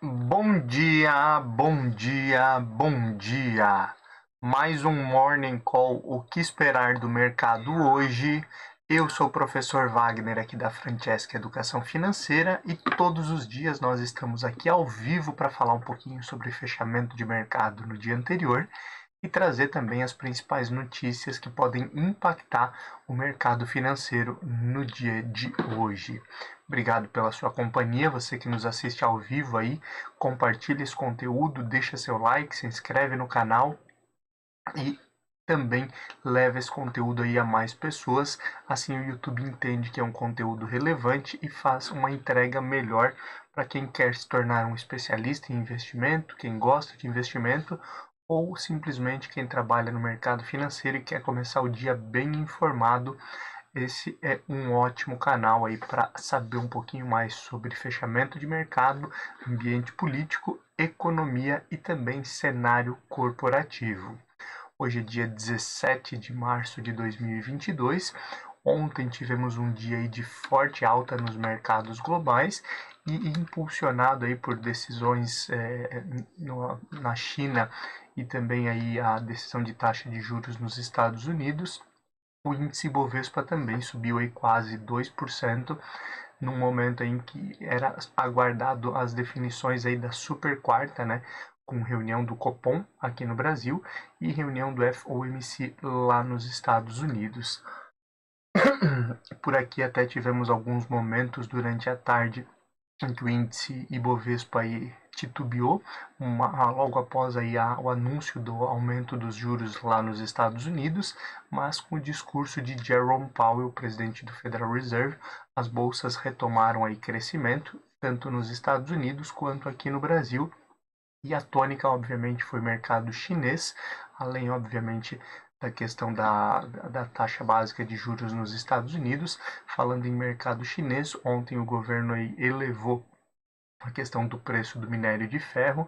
Bom dia, bom dia, bom dia. Mais um Morning Call, o que esperar do mercado hoje? Eu sou o professor Wagner aqui da Francesca Educação Financeira e todos os dias nós estamos aqui ao vivo para falar um pouquinho sobre fechamento de mercado no dia anterior e trazer também as principais notícias que podem impactar o mercado financeiro no dia de hoje. Obrigado pela sua companhia, você que nos assiste ao vivo aí, compartilha esse conteúdo, deixa seu like, se inscreve no canal e também leva esse conteúdo aí a mais pessoas, assim o YouTube entende que é um conteúdo relevante e faz uma entrega melhor para quem quer se tornar um especialista em investimento, quem gosta de investimento ou simplesmente quem trabalha no mercado financeiro e quer começar o dia bem informado. Esse é um ótimo canal aí para saber um pouquinho mais sobre fechamento de mercado, ambiente político, economia e também cenário corporativo. Hoje é dia 17 de março de 2022. Ontem tivemos um dia aí de forte alta nos mercados globais e impulsionado aí por decisões na China e também aí a decisão de taxa de juros nos Estados Unidos. O índice Bovespa também subiu aí quase 2%, num momento em que era aguardado as definições aí da super quarta, né, com reunião do Copom aqui no Brasil e reunião do FOMC lá nos Estados Unidos. Por aqui até tivemos alguns momentos durante a tarde em que o índice Ibovespa aí titubeou, logo após aí o anúncio do aumento dos juros lá nos Estados Unidos, mas com o discurso de Jerome Powell, presidente do Federal Reserve, as bolsas retomaram aí crescimento, tanto nos Estados Unidos quanto aqui no Brasil, e a tônica, obviamente, foi o mercado chinês, além, obviamente, da questão da taxa básica de juros nos Estados Unidos. Falando em mercado chinês, ontem o governo aí elevou a questão do preço do minério de ferro,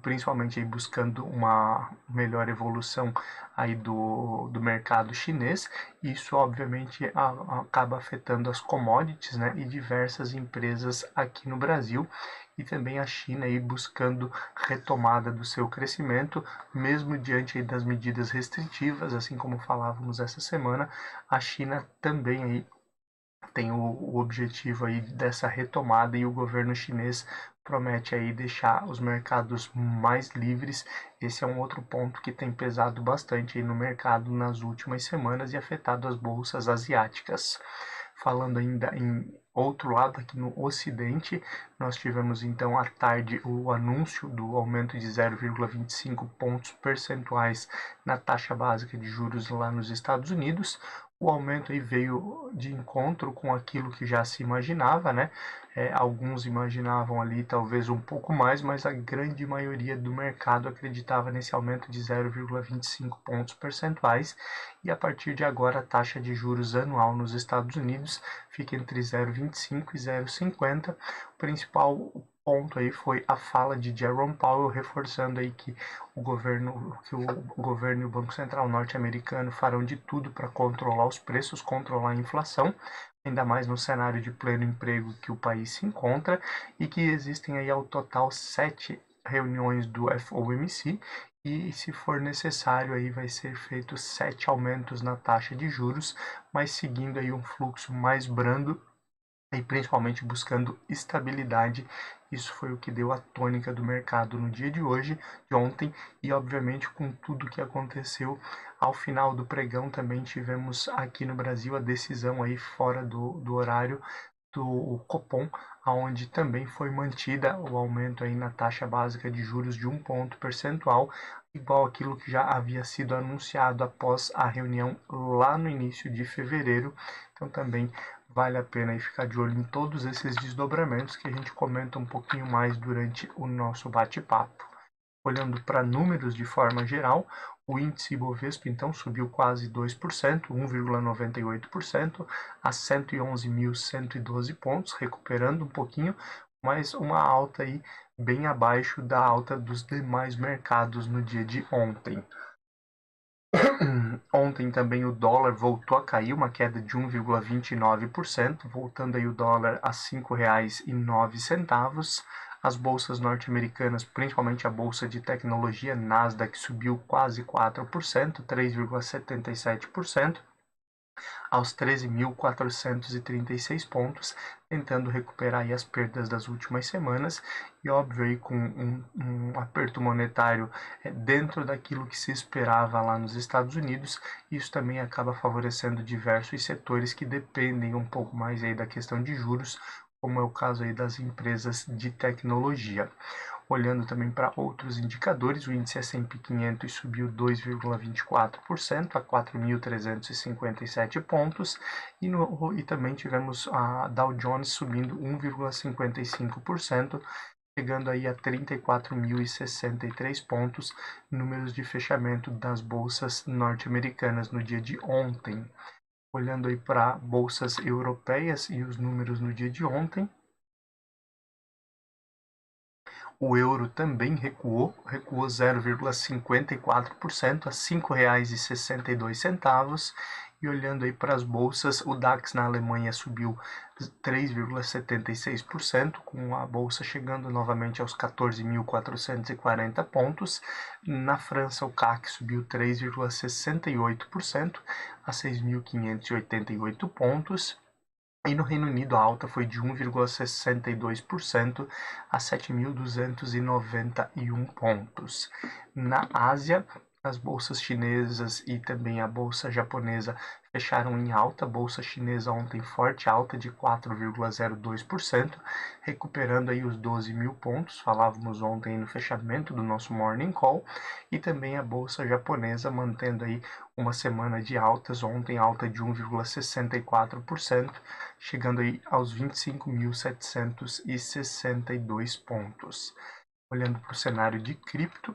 principalmente aí buscando uma melhor evolução aí do mercado chinês. Isso obviamente acaba afetando as commodities, né, e diversas empresas aqui no Brasil, e também a China aí buscando retomada do seu crescimento, mesmo diante aí das medidas restritivas, assim como falávamos essa semana. A China também aí tem o objetivo aí dessa retomada e o governo chinês promete aí deixar os mercados mais livres. Esse é um outro ponto que tem pesado bastante aí no mercado nas últimas semanas e afetado as bolsas asiáticas. Falando ainda em outro lado, aqui no Ocidente, nós tivemos então à tarde o anúncio do aumento de 0,25 pontos percentuais na taxa básica de juros lá nos Estados Unidos. O aumento aí veio de encontro com aquilo que já se imaginava, né? Alguns imaginavam ali talvez um pouco mais, mas a grande maioria do mercado acreditava nesse aumento de 0,25 pontos percentuais, e a partir de agora a taxa de juros anual nos Estados Unidos fica entre 0,25 e 0,50. O principal ponto aí foi a fala de Jerome Powell, reforçando aí que o governo e o Banco Central norte-americano farão de tudo para controlar os preços, controlar a inflação, ainda mais no cenário de pleno emprego que o país se encontra, e que existem aí ao total 7 reuniões do FOMC, e se for necessário aí vai ser feito 7 aumentos na taxa de juros, mas seguindo aí um fluxo mais brando e principalmente buscando estabilidade. Isso foi o que deu a tônica do mercado no dia de hoje, de ontem, e obviamente com tudo que aconteceu ao final do pregão também tivemos aqui no Brasil a decisão aí fora do horário do Copom, aonde também foi mantida o aumento aí na taxa básica de juros de 1 ponto percentual, igual aquilo que já havia sido anunciado após a reunião lá no início de fevereiro. Então também vale a pena aí ficar de olho em todos esses desdobramentos que a gente comenta um pouquinho mais durante o nosso bate-papo. Olhando para números de forma geral, o índice Ibovespa então subiu quase 2%, 1,98%, a 111.112 pontos, recuperando um pouquinho, mas uma alta aí bem abaixo da alta dos demais mercados no dia de ontem. Ontem também o dólar voltou a cair, uma queda de 1,29%, voltando aí o dólar a R$ 5,09. As bolsas norte-americanas, principalmente a bolsa de tecnologia Nasdaq, subiu quase 4%, 3,77%, aos 13.436 pontos, tentando recuperar aí as perdas das últimas semanas e, óbvio, aí com um aperto monetário dentro daquilo que se esperava lá nos Estados Unidos. Isso também acaba favorecendo diversos setores que dependem um pouco mais aí da questão de juros, como é o caso aí das empresas de tecnologia. Olhando também para outros indicadores, o índice S&P 500 subiu 2,24% a 4.357 pontos e também tivemos a Dow Jones subindo 1,55%, chegando aí a 34.063 pontos, números de fechamento das bolsas norte-americanas no dia de ontem. Olhando aí para bolsas europeias e os números no dia de ontem, o euro também recuou 0,54% a R$ 5,62. E olhando aí para as bolsas, o DAX na Alemanha subiu 3,76%, com a bolsa chegando novamente aos 14.440 pontos. Na França, o CAC subiu 3,68% a 6.588 pontos. E no Reino Unido a alta foi de 1,62% a 7.291 pontos. Na Ásia, as bolsas chinesas e também a bolsa japonesa fecharam em alta. A bolsa chinesa ontem forte alta de 4,02%, recuperando aí os 12.000 pontos. Falávamos ontem no fechamento do nosso Morning Call. E também a bolsa japonesa mantendo aí uma semana de altas. Ontem alta de 1,64%, chegando aí aos 25.762 pontos. Olhando para o cenário de cripto,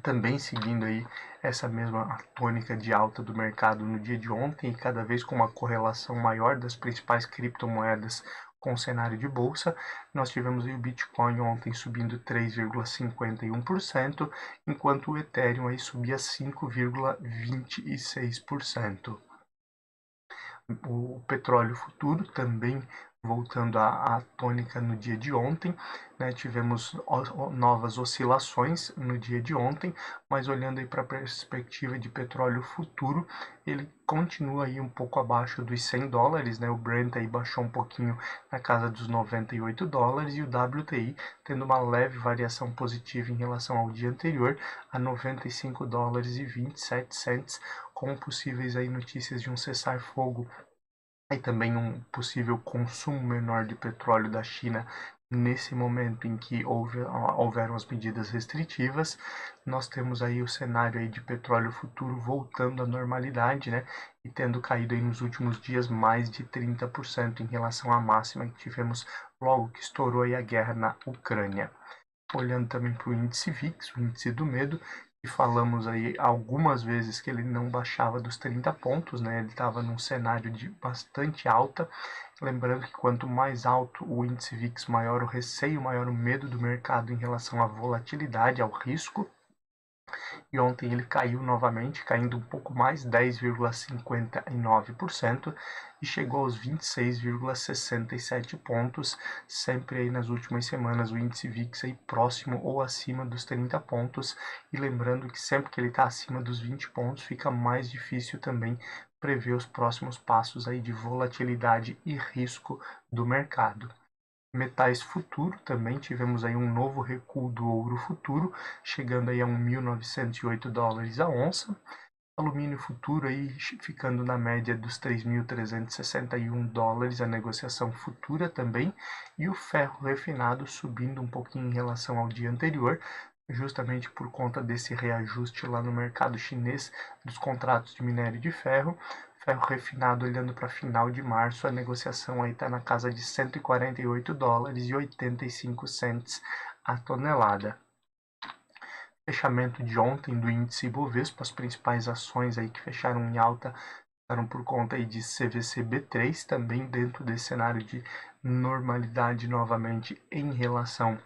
também seguindo aí essa mesma tônica de alta do mercado no dia de ontem e cada vez com uma correlação maior das principais criptomoedas com o cenário de bolsa, nós tivemos aí o Bitcoin ontem subindo 3,51%, enquanto o Ethereum aí subia 5,26%. O petróleo futuro também voltando à tônica no dia de ontem, né? Tivemos novas oscilações no dia de ontem, mas olhando aí para a perspectiva de petróleo futuro, ele continua aí um pouco abaixo dos $100, né? O Brent aí baixou um pouquinho na casa dos $98 e o WTI tendo uma leve variação positiva em relação ao dia anterior a $95,27, com possíveis aí notícias de um cessar-fogo e também um possível consumo menor de petróleo da China nesse momento em que houveram as medidas restritivas. Nós temos aí o cenário aí de petróleo futuro voltando à normalidade, né? E tendo caído aí nos últimos dias mais de 30% em relação à máxima que tivemos logo que estourou aí a guerra na Ucrânia. Olhando também para o índice VIX, o índice do medo, e falamos aí algumas vezes que ele não baixava dos 30 pontos, né? Ele estava num cenário de bastante alta. Lembrando que quanto mais alto o índice VIX, maior o receio, maior o medo do mercado em relação à volatilidade, ao risco. E ontem ele caiu novamente, caindo um pouco mais, 10,59%, e chegou aos 26,67 pontos, sempre aí nas últimas semanas o índice VIX aí próximo ou acima dos 30 pontos, e lembrando que sempre que ele está acima dos 20 pontos, fica mais difícil também prever os próximos passos aí de volatilidade e risco do mercado. Metais futuro, também tivemos aí um novo recuo do ouro futuro, chegando aí a $1.908 a onça. Alumínio futuro aí ficando na média dos $3.361 a negociação futura também. E o ferro refinado subindo um pouquinho em relação ao dia anterior, justamente por conta desse reajuste lá no mercado chinês dos contratos de minério de ferro. Ferro refinado olhando para final de março, a negociação aí está na casa de $148,85 a tonelada. Fechamento de ontem do índice Ibovespa, as principais ações aí que fecharam em alta ficaram por conta aí de CVC-B3, também dentro desse cenário de normalidade novamente em relação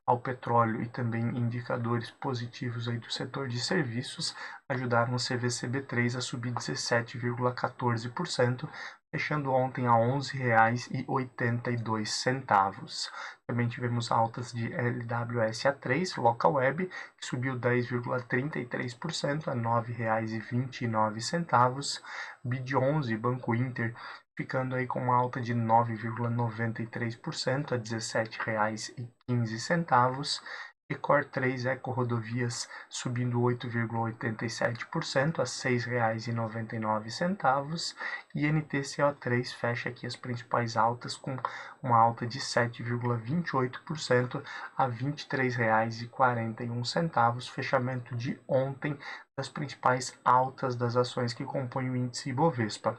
ao petróleo e também indicadores positivos aí do setor de serviços ajudaram o CVCB3 a subir 17,14%, fechando ontem a R$ 11,82. Também tivemos altas de LWSA3, Local Web, que subiu 10,33% a R$ 9,29. BID11, Banco Inter, ficando aí com uma alta de 9,93% a R$ 17,15. Ecor 3 Eco Rodovias subindo 8,87% a R$ 6,99. E NTCO3 fecha aqui as principais altas com uma alta de 7,28% a R$ 23,41. Fechamento de ontem das principais altas das ações que compõem o índice Ibovespa.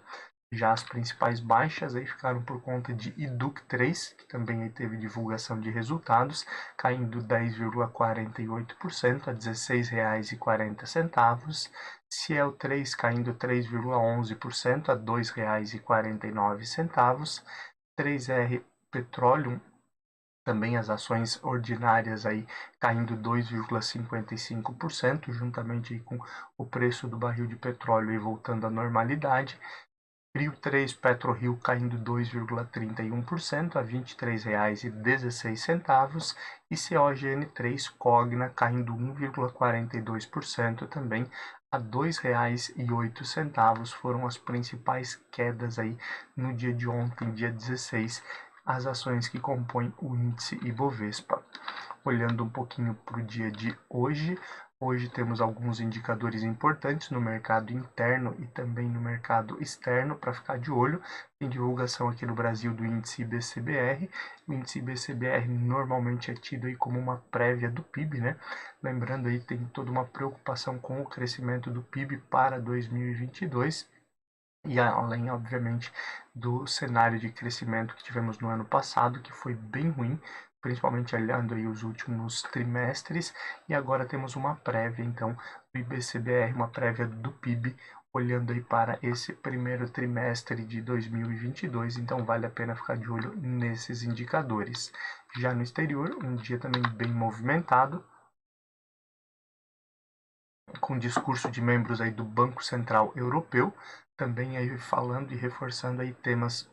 Já as principais baixas aí ficaram por conta de Iduc3, que também aí teve divulgação de resultados, caindo 10,48% a R$ 16,40. Ciel 3 caindo 3,11% a R$ 2,49. 3R Petroleum, também as ações ordinárias aí caindo 2,55%, juntamente aí com o preço do barril de petróleo aí voltando à normalidade. Rio 3 PetroRio caindo 2,31% a R$ 23,16. E COGN3 Cogna caindo 1,42% também a R$ 2,08. Foram as principais quedas aí no dia de ontem, dia 16, as ações que compõem o índice Ibovespa. Olhando um pouquinho para o dia de hoje, temos alguns indicadores importantes no mercado interno e também no mercado externo para ficar de olho. Tem divulgação aqui no Brasil do índice IBCBR. O índice IBCBR normalmente é tido aí como uma prévia do PIB, né? Lembrando aí, tem toda uma preocupação com o crescimento do PIB para 2022. E além, obviamente, do cenário de crescimento que tivemos no ano passado, que foi bem ruim, principalmente olhando aí os últimos trimestres, e agora temos uma prévia, então, do IBCBR, uma prévia do PIB, olhando aí para esse primeiro trimestre de 2022, então vale a pena ficar de olho nesses indicadores. Já no exterior, um dia também bem movimentado, com discurso de membros aí do Banco Central Europeu, também aí falando e reforçando aí temas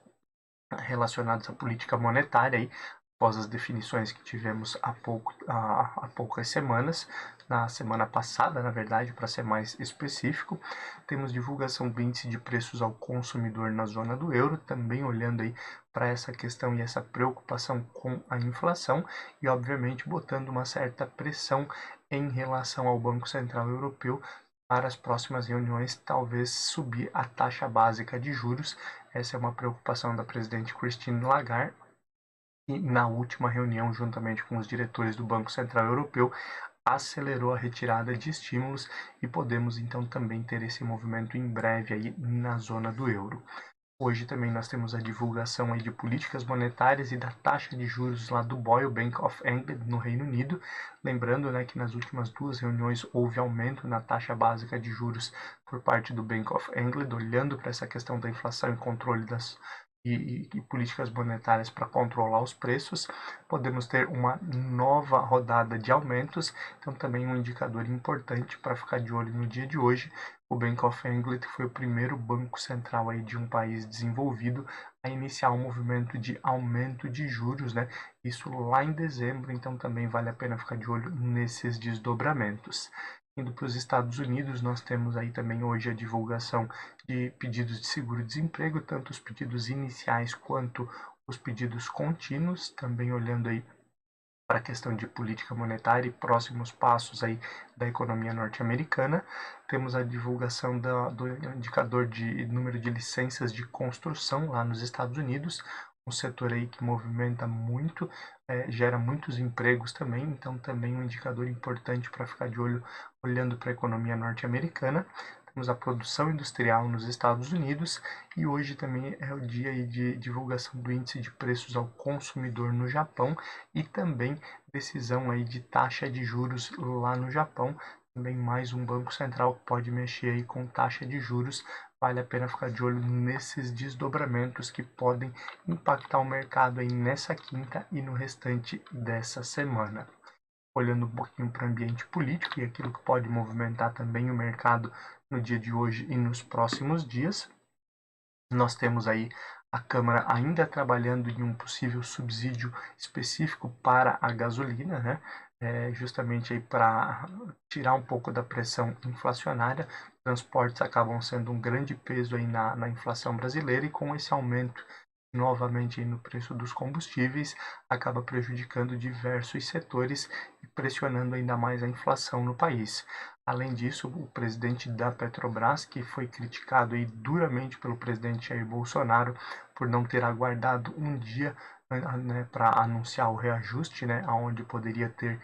relacionados à política monetária aí, após as definições que tivemos há poucas semanas, na semana passada, na verdade, para ser mais específico. Temos divulgação do índice de preços ao consumidor na zona do euro, também olhando aí para essa questão e essa preocupação com a inflação e, obviamente, botando uma certa pressão em relação ao Banco Central Europeu para as próximas reuniões, talvez subir a taxa básica de juros. Essa é uma preocupação da presidente Christine Lagarde. E na última reunião, juntamente com os diretores do Banco Central Europeu, acelerou a retirada de estímulos e podemos então também ter esse movimento em breve aí na zona do euro. Hoje também nós temos a divulgação aí de políticas monetárias e da taxa de juros lá do BOE, Bank of England, no Reino Unido. Lembrando, né, que nas últimas duas reuniões houve aumento na taxa básica de juros por parte do Bank of England, olhando para essa questão da inflação e controle e políticas monetárias para controlar os preços. Podemos ter uma nova rodada de aumentos, então também um indicador importante para ficar de olho no dia de hoje. O Bank of England foi o primeiro banco central aí de um país desenvolvido a iniciar um movimento de aumento de juros, né? Isso lá em dezembro, então também vale a pena ficar de olho nesses desdobramentos. Indo para os Estados Unidos, nós temos aí também hoje a divulgação de pedidos de seguro-desemprego, tanto os pedidos iniciais quanto os pedidos contínuos, também olhando aí para a questão de política monetária e próximos passos aí da economia norte-americana. Temos a divulgação do indicador de número de licenças de construção lá nos Estados Unidos, um setor aí que movimenta muito, gera muitos empregos também, então também um indicador importante para ficar de olho olhando para a economia norte-americana. Temos a produção industrial nos Estados Unidos e hoje também é o dia aí de divulgação do índice de preços ao consumidor no Japão e também decisão aí de taxa de juros lá no Japão. Também mais um banco central que pode mexer aí com taxa de juros. Vale a pena ficar de olho nesses desdobramentos que podem impactar o mercado aí nessa quinta e no restante dessa semana. olhando um pouquinho para o ambiente político e aquilo que pode movimentar também o mercado no dia de hoje e nos próximos dias. Nós temos aí a Câmara ainda trabalhando em um possível subsídio específico para a gasolina, né? Justamente aí para tirar um pouco da pressão inflacionária. Transportes acabam sendo um grande peso aí na inflação brasileira, e com esse aumento novamente aí no preço dos combustíveis, acaba prejudicando diversos setores e pressionando ainda mais a inflação no país. Além disso, o presidente da Petrobras, que foi criticado aí duramente pelo presidente Jair Bolsonaro por não ter aguardado um dia, né, para anunciar o reajuste, né, onde poderia ter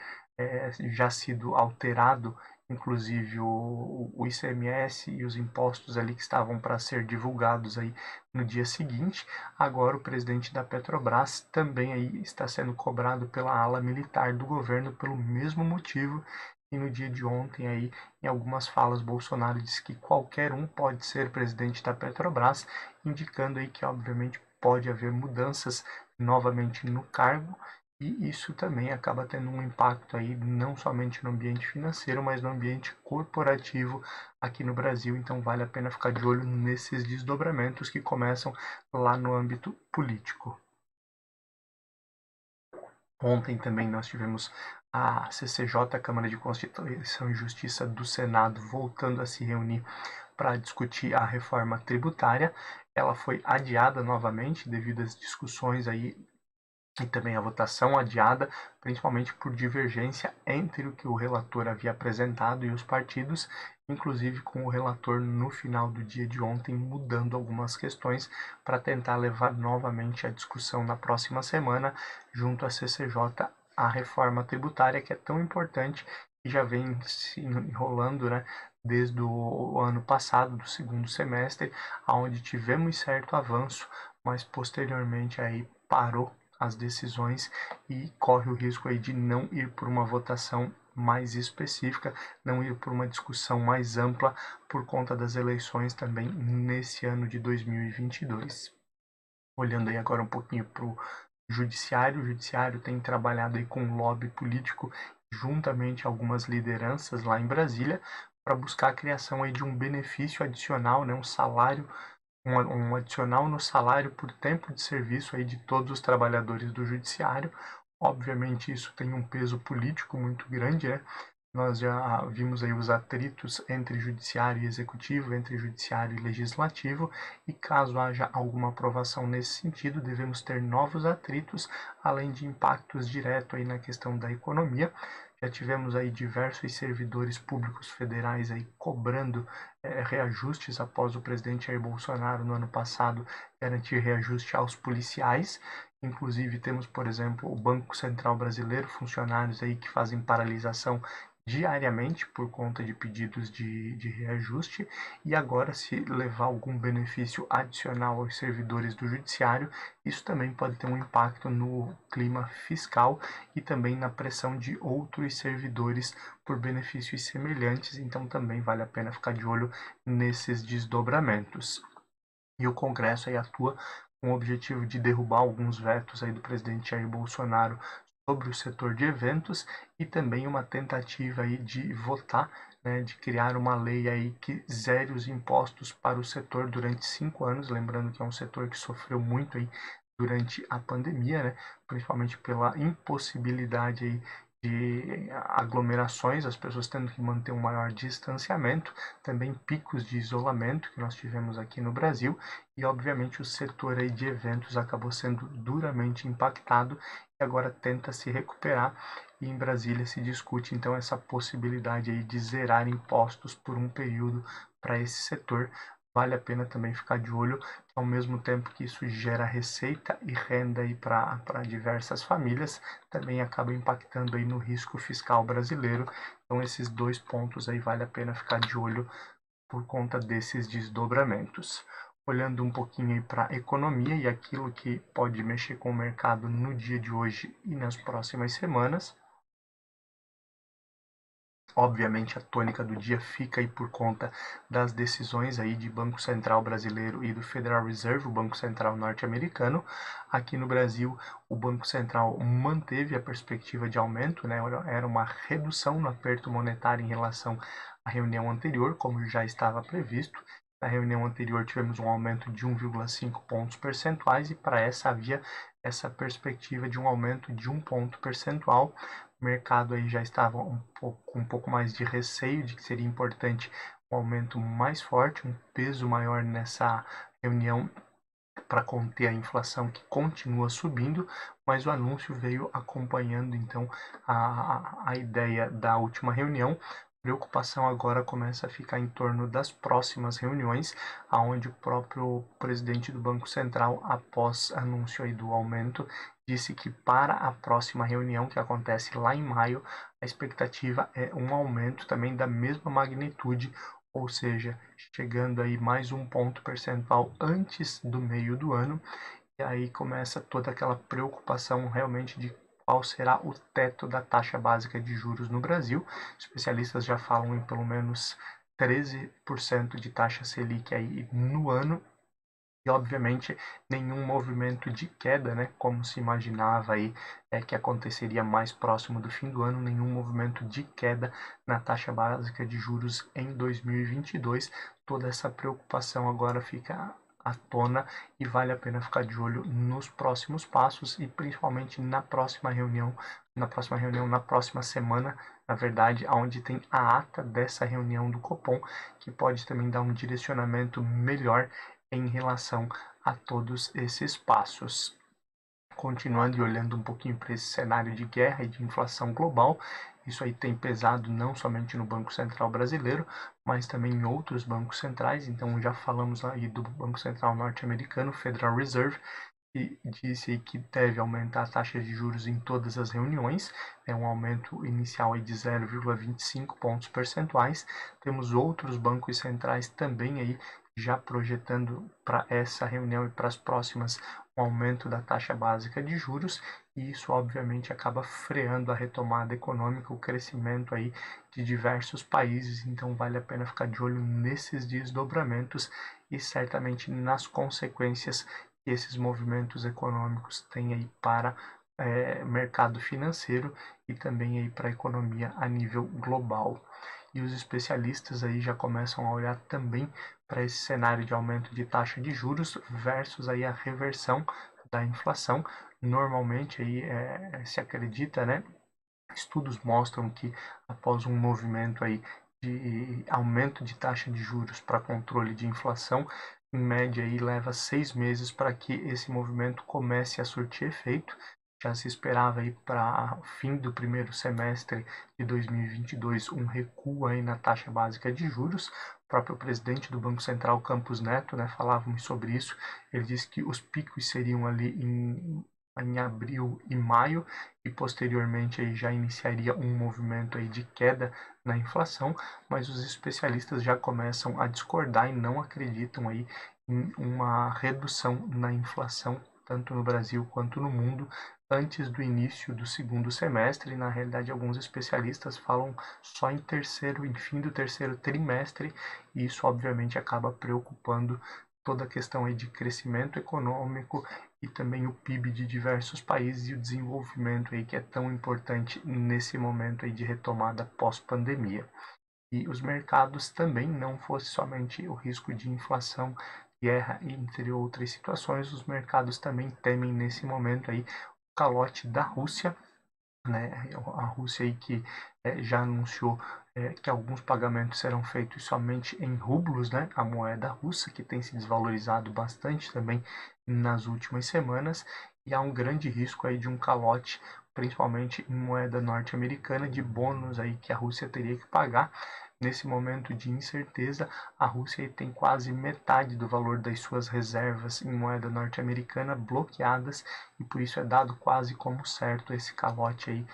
já sido alterado, inclusive o ICMS e os impostos ali que estavam para ser divulgados aí no dia seguinte. Agora o presidente da Petrobras também aí está sendo cobrado pela ala militar do governo pelo mesmo motivo. E no dia de ontem aí, em algumas falas, Bolsonaro disse que qualquer um pode ser presidente da Petrobras, indicando aí que obviamente pode haver mudanças novamente no cargo, e isso também acaba tendo um impacto aí não somente no ambiente financeiro, mas no ambiente corporativo aqui no Brasil. Então vale a pena ficar de olho nesses desdobramentos que começam lá no âmbito político. Ontem também nós tivemos a CCJ, a Câmara de Constituição e Justiça do Senado, voltando a se reunir para discutir a reforma tributária. Ela foi adiada novamente devido às discussões aí e também a votação adiada, principalmente por divergência entre o que o relator havia apresentado e os partidos, inclusive com o relator no final do dia de ontem mudando algumas questões para tentar levar novamente a discussão na próxima semana junto à CCJ, a reforma tributária, que é tão importante e já vem se enrolando, né, desde o ano passado, do segundo semestre, onde tivemos certo avanço, mas posteriormente aí parou as decisões e corre o risco aí de não ir por uma votação mais específica, não ir por uma discussão mais ampla por conta das eleições também nesse ano de 2022. Olhando aí agora um pouquinho para o judiciário tem trabalhado aí com lobby político juntamente a algumas lideranças lá em Brasília para buscar a criação aí de um benefício adicional, né, um salário, um adicional no salário por tempo de serviço aí de todos os trabalhadores do judiciário. Obviamente isso tem um peso político muito grande, né? Nós já vimos aí os atritos entre judiciário e executivo, entre judiciário e legislativo, e caso haja alguma aprovação nesse sentido, devemos ter novos atritos, além de impactos diretos aí na questão da economia. Já tivemos aí diversos servidores públicos federais aí cobrando reajustes após o presidente Jair Bolsonaro no ano passado garantir reajuste aos policiais. Inclusive temos, por exemplo, o Banco Central Brasileiro, funcionários aí que fazem paralisação diariamente por conta de pedidos de reajuste, e agora se levar algum benefício adicional aos servidores do judiciário, isso também pode ter um impacto no clima fiscal e também na pressão de outros servidores por benefícios semelhantes, então também vale a pena ficar de olho nesses desdobramentos. E o Congresso aí atua com o objetivo de derrubar alguns vetos aí do presidente Jair Bolsonaro sobre o setor de eventos, e também uma tentativa aí de votar, né, de criar uma lei aí que zere os impostos para o setor durante 5 anos, lembrando que é um setor que sofreu muito aí durante a pandemia, né, principalmente pela impossibilidade aí de aglomerações, as pessoas tendo que manter um maior distanciamento, também picos de isolamento que nós tivemos aqui no Brasil, e obviamente o setor aí de eventos acabou sendo duramente impactado e agora tenta se recuperar, e em Brasília se discute então essa possibilidade aí de zerar impostos por um período para esse setor. Vale a pena também ficar de olho, que ao mesmo tempo que isso gera receita e renda aí para diversas famílias, também acaba impactando aí no risco fiscal brasileiro. Então esses dois pontos aí vale a pena ficar de olho por conta desses desdobramentos. Olhando um pouquinho para a economia e aquilo que pode mexer com o mercado no dia de hoje e nas próximas semanas, Obviamente, a tônica do dia fica aí por conta das decisões aí de Banco Central brasileiro e do Federal Reserve, o Banco Central norte-americano. Aqui no Brasil, o Banco Central manteve a perspectiva de aumento, né? Era uma redução no aperto monetário em relação à reunião anterior, como já estava previsto. Na reunião anterior tivemos um aumento de 1,5 pontos percentuais e para essa havia essa perspectiva de um aumento de 1 ponto percentual. O mercado aí já estava com um pouco mais de receio de que seria importante um aumento mais forte, um peso maior nessa reunião para conter a inflação que continua subindo, mas o anúncio veio acompanhando então a ideia da última reunião. A preocupação agora começa a ficar em torno das próximas reuniões, aonde o próprio presidente do Banco Central, após anúncio aí do aumento, disse que para a próxima reunião, que acontece lá em maio, a expectativa é um aumento também da mesma magnitude, ou seja, chegando aí mais 1 ponto percentual antes do meio do ano, e aí começa toda aquela preocupação realmente de qual será o teto da taxa básica de juros no Brasil. Especialistas já falam em pelo menos 13% de taxa Selic aí no ano, e obviamente nenhum movimento de queda, né, como se imaginava aí que aconteceria mais próximo do fim do ano, nenhum movimento de queda na taxa básica de juros em 2022. Toda essa preocupação agora fica à tona e vale a pena ficar de olho nos próximos passos e principalmente na próxima semana, na verdade, onde tem a ata dessa reunião do Copom, que pode também dar um direcionamento melhor em relação a todos esses passos. Continuando e olhando um pouquinho para esse cenário de guerra e de inflação global, isso aí tem pesado não somente no Banco Central brasileiro, mas também em outros bancos centrais. Então já falamos aí do Banco Central norte-americano, Federal Reserve, que disse que deve aumentar a taxa de juros em todas as reuniões, é um aumento inicial aí de 0,25 pontos percentuais. Temos outros bancos centrais também aí já projetando para essa reunião e para as próximas um aumento da taxa básica de juros, e isso obviamente acaba freando a retomada econômica, o crescimento aí de diversos países. Então vale a pena ficar de olho nesses desdobramentos e certamente nas consequências que esses movimentos econômicos têm aí para mercado financeiro e também aí para a economia a nível global. E os especialistas aí já começam a olhar também para esse cenário de aumento de taxa de juros versus aí a reversão da inflação. Normalmente aí se acredita, né? Estudos mostram que após um movimento aí de aumento de taxa de juros para controle de inflação, em média aí leva 6 meses para que esse movimento comece a surtir efeito. Já se esperava aí para o fim do primeiro semestre de 2022 um recuo aí na taxa básica de juros. O próprio presidente do Banco Central, Campos Neto, né, falávamos sobre isso. Ele disse que os picos seriam ali em abril e maio, e posteriormente aí já iniciaria um movimento aí de queda na inflação, mas os especialistas já começam a discordar e não acreditam aí em uma redução na inflação, tanto no Brasil quanto no mundo, antes do início do segundo semestre. Na realidade, alguns especialistas falam só em fim do terceiro trimestre, e isso obviamente acaba preocupando toda a questão aí de crescimento econômico e também o PIB de diversos países e o desenvolvimento aí que é tão importante nesse momento aí de retomada pós-pandemia. E os mercados também, não fosse somente o risco de inflação, guerra, entre outras situações, os mercados também temem nesse momento aí o calote da Rússia, né? A Rússia aí que já anunciou que alguns pagamentos serão feitos somente em rublos, né? A moeda russa, que tem se desvalorizado bastante também nas últimas semanas, e há um grande risco aí de um calote, principalmente em moeda norte-americana, de bônus aí que a Rússia teria que pagar. Nesse momento de incerteza, a Rússia tem quase metade do valor das suas reservas em moeda norte-americana bloqueadas, e por isso é dado quase como certo esse calote aí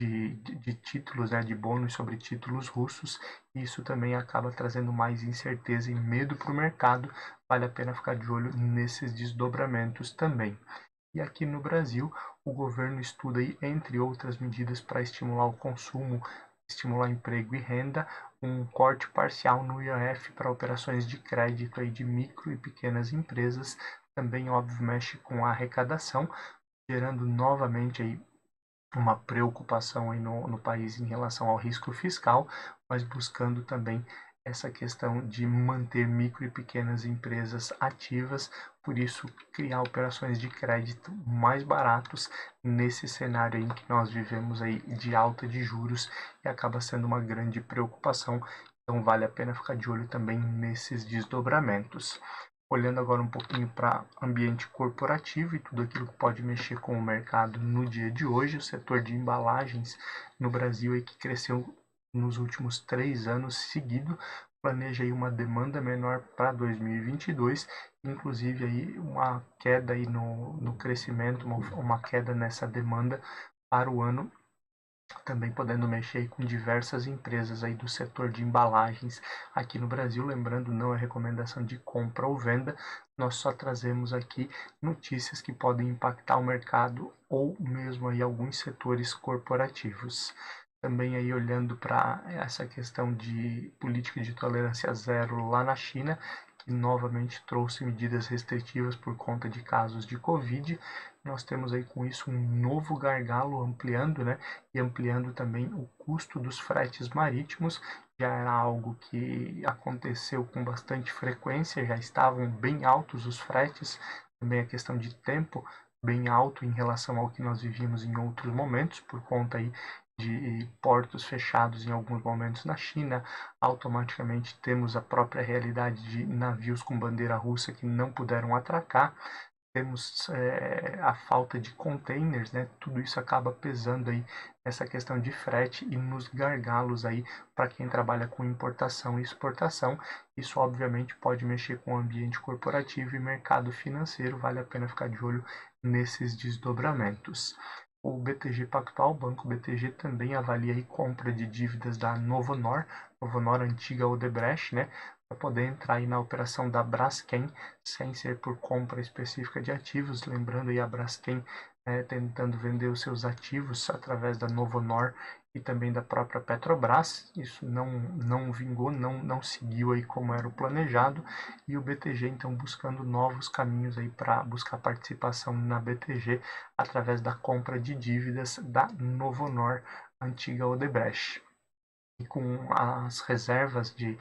de títulos, né, de bônus sobre títulos russos. E isso também acaba trazendo mais incerteza e medo para o mercado. Vale a pena ficar de olho nesses desdobramentos também. E aqui no Brasil, o governo estuda aí, entre outras medidas, para estimular o consumo, estimular emprego e renda, um corte parcial no IOF para operações de crédito aí de micro e pequenas empresas, também óbvio mexe com a arrecadação, gerando novamente aí uma preocupação aí no país em relação ao risco fiscal, mas buscando também essa questão de manter micro e pequenas empresas ativas, por isso criar operações de crédito mais baratos nesse cenário em que nós vivemos aí de alta de juros e acaba sendo uma grande preocupação, então vale a pena ficar de olho também nesses desdobramentos. Olhando agora um pouquinho para ambiente corporativo e tudo aquilo que pode mexer com o mercado no dia de hoje, o setor de embalagens no Brasil aí que cresceu nos últimos 3 anos seguidos, planeja aí uma demanda menor para 2022, inclusive aí uma queda aí no crescimento, uma queda nessa demanda para o ano, também podendo mexer com diversas empresas aí do setor de embalagens aqui no Brasil. Lembrando, não é recomendação de compra ou venda, nós só trazemos aqui notícias que podem impactar o mercado ou mesmo aí alguns setores corporativos. Também aí olhando para essa questão de política de tolerância zero lá na China, que novamente trouxe medidas restritivas por conta de casos de Covid. Nós temos aí com isso um novo gargalo ampliando, né? E ampliando também o custo dos fretes marítimos. Já era algo que aconteceu com bastante frequência, já estavam bem altos os fretes, também a questão de tempo bem alto em relação ao que nós vivíamos em outros momentos, por conta aí de portos fechados em alguns momentos na China, automaticamente temos a própria realidade de navios com bandeira russa que não puderam atracar, temos a falta de containers, né? Tudo isso acaba pesando aí nessa questão de frete e nos gargalos aí para quem trabalha com importação e exportação. Isso obviamente pode mexer com o ambiente corporativo e mercado financeiro, vale a pena ficar de olho nesses desdobramentos. O BTG Pactual, o Banco BTG, também avalia a compra de dívidas da Novonor, antiga Odebrecht, né, para poder entrar aí na operação da Braskem, sem ser por compra específica de ativos. Lembrando aí a Braskem tentando vender os seus ativos através da Novonor e também da própria Petrobras. Isso não vingou, não seguiu aí como era o planejado, e o BTG então buscando novos caminhos aí para buscar participação na BTG através da compra de dívidas da Novonor, antiga Odebrecht. E com as reservas de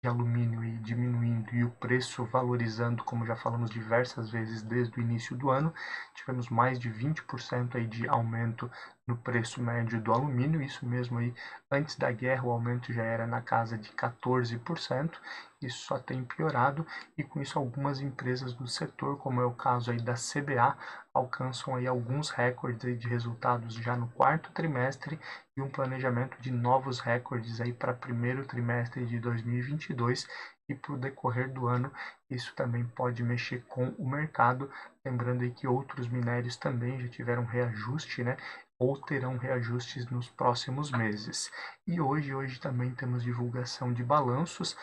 alumínio e diminuindo e o preço valorizando, como já falamos diversas vezes desde o início do ano, tivemos mais de 20% aí de aumento no preço médio do alumínio. Isso mesmo aí, antes da guerra o aumento já era na casa de 14%, isso só tem piorado, e com isso algumas empresas do setor, como é o caso aí da CBA, alcançam aí alguns recordes aí de resultados já no quarto trimestre e um planejamento de novos recordes aí para primeiro trimestre de 2022 e para o decorrer do ano. Isso também pode mexer com o mercado, lembrando aí que outros minérios também já tiveram reajuste, né? Ou terão reajustes nos próximos meses. E hoje também temos divulgação de balanços,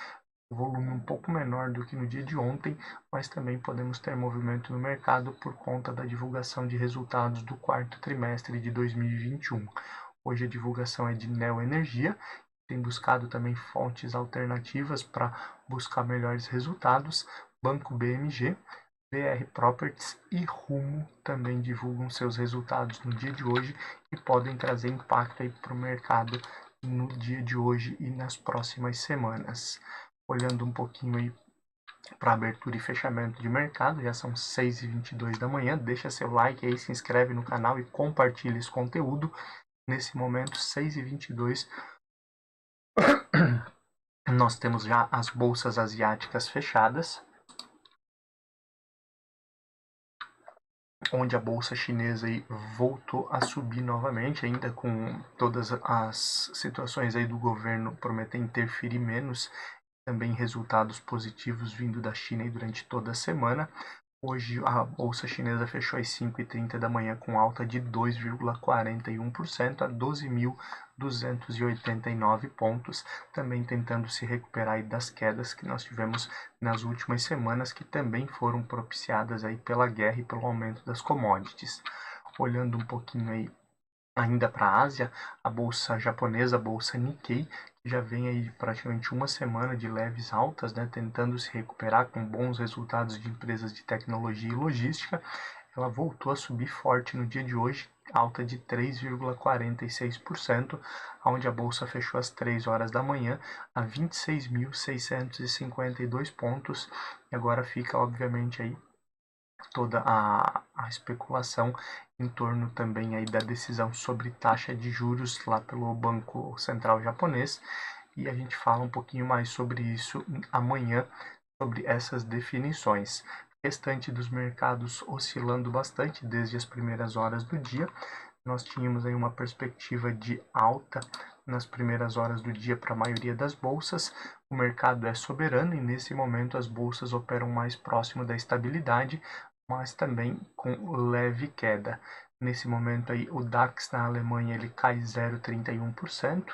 volume um pouco menor do que no dia de ontem, mas também podemos ter movimento no mercado por conta da divulgação de resultados do quarto trimestre de 2021. Hoje a divulgação é de Neoenergia, tem buscado também fontes alternativas para buscar melhores resultados. Banco BMG, BR Properties e Rumo também divulgam seus resultados no dia de hoje e podem trazer impacto para o mercado no dia de hoje e nas próximas semanas. Olhando um pouquinho aí para abertura e fechamento de mercado, já são 6h22 da manhã, deixa seu like aí, se inscreve no canal e compartilha esse conteúdo. Nesse momento, 6h22, nós temos já as bolsas asiáticas fechadas, onde a bolsa chinesa aí voltou a subir novamente, ainda com todas as situações aí do governo prometendo interferir menos, também resultados positivos vindo da China aí durante toda a semana. Hoje a bolsa chinesa fechou às 5h30 da manhã com alta de 2,41% a 12.289 pontos, também tentando se recuperar aí das quedas que nós tivemos nas últimas semanas, que também foram propiciadas aí pela guerra e pelo aumento das commodities. Olhando um pouquinho aí Ainda para a Ásia, a bolsa japonesa, a bolsa Nikkei, que já vem aí de praticamente uma semana de leves altas, né, tentando se recuperar com bons resultados de empresas de tecnologia e logística, ela voltou a subir forte no dia de hoje, alta de 3,46%, onde a bolsa fechou às 3 horas da manhã a 26.652 pontos, e agora fica obviamente aí toda a especulação em torno também aí da decisão sobre taxa de juros lá pelo Banco Central japonês, e a gente fala um pouquinho mais sobre isso amanhã, sobre essas definições. Restante dos mercados oscilando bastante desde as primeiras horas do dia. Nós tínhamos aí uma perspectiva de alta nas primeiras horas do dia para a maioria das bolsas. O mercado é soberano e nesse momento as bolsas operam mais próximo da estabilidade, mas também com leve queda. Nesse momento aí o DAX na Alemanha ele cai 0,31%,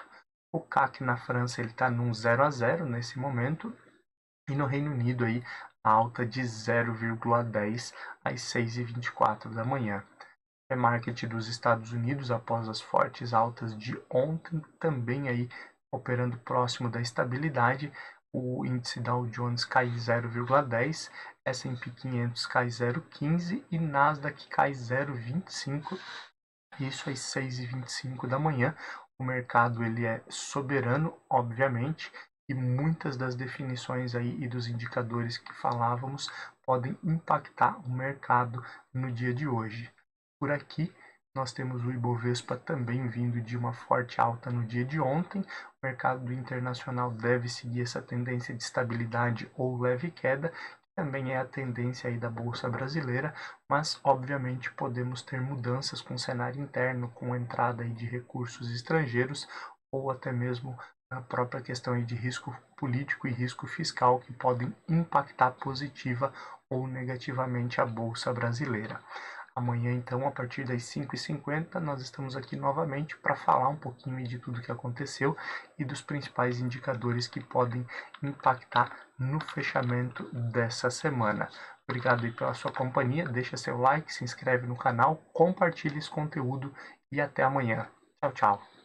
o CAC na França ele está num 0 a 0 nesse momento, e no Reino Unido aí a alta de 0,10 às 6h24 da manhã. O market dos Estados Unidos, após as fortes altas de ontem, também aí operando próximo da estabilidade. O índice Dow Jones cai 0,10, S&P 500 cai 0,15 e Nasdaq cai 0,25. Isso às 6h25 da manhã. O mercado ele é soberano, obviamente, e muitas das definições aí e dos indicadores que falávamos podem impactar o mercado no dia de hoje. Por aqui, nós temos o Ibovespa também vindo de uma forte alta no dia de ontem. O mercado internacional deve seguir essa tendência de estabilidade ou leve queda, que também é a tendência aí da Bolsa Brasileira, mas obviamente podemos ter mudanças com o cenário interno, com a entrada aí de recursos estrangeiros ou até mesmo a própria questão aí de risco político e risco fiscal que podem impactar positiva ou negativamente a Bolsa Brasileira. Amanhã, então, a partir das 5h50, nós estamos aqui novamente para falar um pouquinho de tudo que aconteceu e dos principais indicadores que podem impactar no fechamento dessa semana. Obrigado aí pela sua companhia, deixa seu like, se inscreve no canal, compartilhe esse conteúdo e até amanhã. Tchau, tchau.